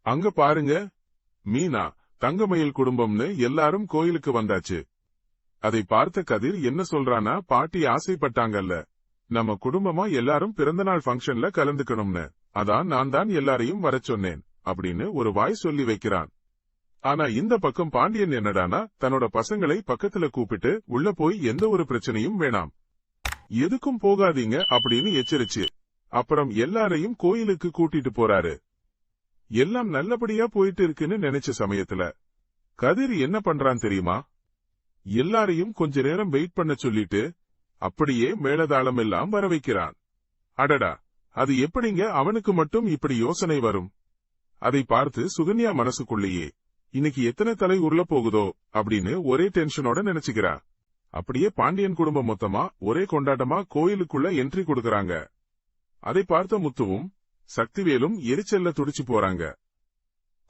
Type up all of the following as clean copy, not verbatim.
அங்க பாருங்க, மீனா, தங்கமயில் குடும்பம்னு எல்லாரும் கோயிலுக்கு வந்தாச்சு. அதை பார்த்த கதிர் என்ன சொல்றானா, பாட்டி ஆசைப்பட்டாங்கல்ல, நம்ம குடும்பமா எல்லாரும் பிறந்தநாள் ஃபங்க்ஷன்ல கலந்துக்கணும்னு, அதான் நான் தான் எல்லாரையும் வரச் சொன்னேன் அப்படின்னு ஒரு வாய் சொல்லி வைக்கிறான். ஆனா இந்த பக்கம் பாண்டியன் என்னடானா, தன்னோட பசங்களை பக்கத்துல கூப்பிட்டு உள்ள போய் எந்த ஒரு பிரச்சனையும் வேணாம், எதுக்கும் போகாதீங்க அப்படின்னு எச்சரிச்சு அப்புறம் எல்லாரையும் கோயிலுக்கு கூட்டிட்டு போறாரு. எல்லாம் நல்லபடியா போயிட்டு இருக்குன்னு நினைச்ச சமயத்துல கதிர் என்ன பண்றான் தெரியுமா? எல்லாரையும் கொஞ்ச நேரம் வெயிட் பண்ண சொல்லிட்டு அப்படியே மேளதாளம் எல்லாம் வர வைக்கிறான். அடடா, அது எப்படிங்க அவனுக்கு மட்டும் இப்படி யோசனை வரும்? அதை பார்த்து சுகன்யா மனசுக்குள்ளேயே இன்னைக்கு எத்தனை தலை உருள போகுதோ அப்படின்னு ஒரே டென்ஷனோட நினைச்சுக்கிறா. அப்படியே பாண்டியன் குடும்பம் மொத்தமா ஒரே கொண்டாட்டமா கோயிலுக்குள்ள என்ட்ரி கொடுக்கறாங்க. அதை பார்த்த முத்துவும் சக்திவேலும் எரிச்சல்ல துடிச்சு போறாங்க.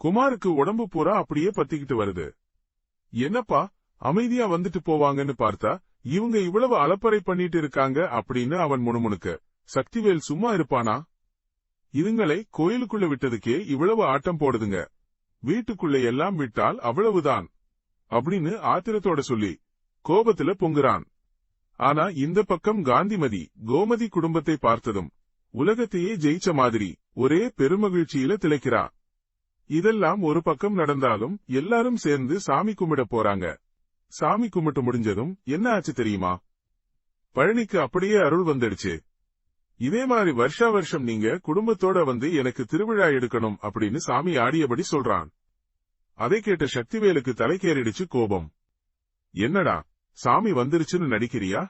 குமாருக்கு உடம்பு பூரா அப்படியே பத்திக்கிட்டு வருது. என்னப்பா அமைதியா வந்துட்டு போவாங்கன்னு பார்த்தா இவங்க இவ்வளவு அலப்பறை பண்ணிட்டு இருக்காங்க அப்படின்னு அவன் முணுமுணுக்க, சக்திவேல் சும்மா இருப்பானா? இதுங்களை கோயிலுக்குள்ள விட்டதுக்கே இவ்வளவு ஆட்டம் போடுதுங்க, வீட்டுக்குள்ள எல்லாம் விட்டால் அவ்வளவுதான் அப்படின்னு ஆத்திரத்தோட சொல்லி கோபத்துல பொங்குறான். ஆனா இந்த பக்கம் காந்திமதி கோமதி குடும்பத்தை பார்த்ததும் உலகத்தையே ஜெயிச்ச மாதிரி ஒரே பெருமகிழ்ச்சியில திளைக்கிறா. இதெல்லாம் ஒரு பக்கம் நடந்தாலும் எல்லாரும் சேர்ந்து சாமி கும்பிட போறாங்க. சாமி கும்பிட்டு முடிஞ்சதும் என்ன ஆச்சு தெரியுமா? பழனிக்கு அப்படியே அருள் வந்துடுச்சு. இதே மாதிரி வருஷா வருஷம் நீங்க குடும்பத்தோட வந்து எனக்கு திருவிழா எடுக்கணும் அப்படின்னு சாமி ஆடியபடி சொல்றான். அதை கேட்ட சக்திவேலுக்கு தலைக்கேறிடுச்சு கோபம். என்னடா சாமி வந்துருச்சுன்னு நடிக்கிறியா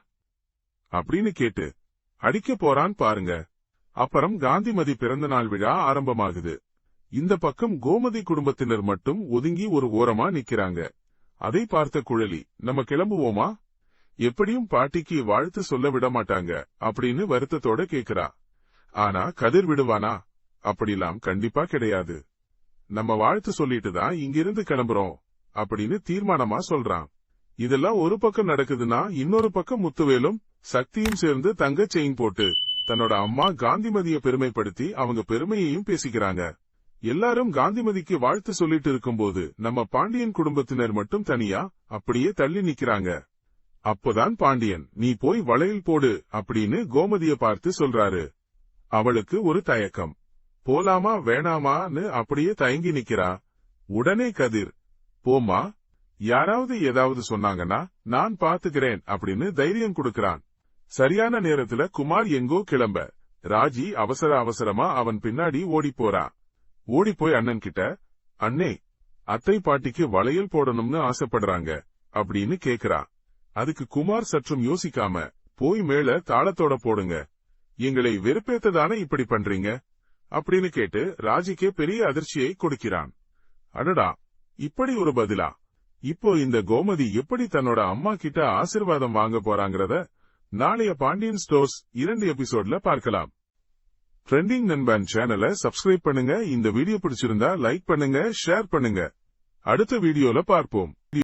அப்படின்னு கேட்டு அடிக்க போறான் பாருங்க. அப்புறம் காந்திமதி பிறந்தநாள் விழா ஆரம்பமாகுது. இந்த பக்கம் கோமதி குடும்பத்தினர் மட்டும் ஒதுங்கி ஒரு ஓரமா நிக்கிறாங்க. அதை பார்த்த குழலி, நம்ம கிளம்புவோமா? எப்படியும் பாட்டிக்கு வாழ்த்து சொல்ல விட மாட்டாங்க அப்படின்னு வருத்தத்தோட கேக்குறா. ஆனா கதிர் விடுவானா? அப்படிலாம் கண்டிப்பா கிடையாது. நம்ம வாழ்த்து சொல்லிட்டு தான் இங்கிருந்து கிளம்புறோம் அப்படின்னு தீர்மானமா சொல்றான். இதெல்லாம் ஒரு பக்கம் நடக்குதுன்னா இன்னொரு பக்கம் முத்துவேலும் சக்தியும் சேர்ந்து தங்க செயின் போட்டு தன்னோட அம்மா காந்திமதியை பெருமைப்படுத்தி அவங்க பெருமையையும் பேசிக்கிறாங்க. எல்லாரும் காந்திமதிக்கு வாழ்த்து சொல்லிட்டு இருக்கும்போது நம்ம பாண்டியன் குடும்பத்தினர் மட்டும் தனியா அப்படியே தள்ளி நிக்கிறாங்க. அப்போதான் பாண்டியன், நீ போய் வளையல் போடு அப்படின்னு கோமதிய பார்த்து சொல்றாரு. அவளுக்கு ஒரு தயக்கம், போலாமா வேணாமான்னு அப்படியே தயங்கி நிக்கிறா. உடனே கதிர், போமா, யாராவது ஏதாவது சொன்னாங்கன்னா நான் பாத்துக்கிறேன் அப்படின்னு தைரியம் கொடுக்கறான். சரியான நேரத்துல குமார் எங்கோ கிளம்ப ராஜி அவசர அவசரமா அவன் பின்னாடி ஓடி போறா. ஓடிப்போய் அண்ணன் கிட்ட, அண்ணே, அத்தை பாட்டிக்கு வளையல் போடணும்னு ஆசைப்படுறாங்க அப்படின்னு கேக்குறா. அதுக்கு குமார் சற்றும் யோசிக்காம, போய் மேல தாளத்தோட போடுங்க, எங்களை வெறுப்பேத்ததானே இப்படி பண்றீங்க அப்படின்னு கேட்டு ராஜிக்கே பெரிய அதிர்ச்சியை கொடுக்கிறான். அடடா, இப்படி ஒரு பதிலா? இப்போ இந்த கோமதி எப்படி தன்னோட அம்மா கிட்ட ஆசீர்வாதம் வாங்க போறாங்கறத நாளைய பாண்டியன் ஸ்டோர்ஸ் 2 எபிசோட்ல பார்க்கலாம். ட்ரெண்டிங் நண்பன் சேனலை சப்ஸ்கிரைப் பண்ணுங்க. இந்த வீடியோ பிடிச்சிருந்தா லைக் பண்ணுங்க, ஷேர் பண்ணுங்க. அடுத்த வீடியோல பார்ப்போம்.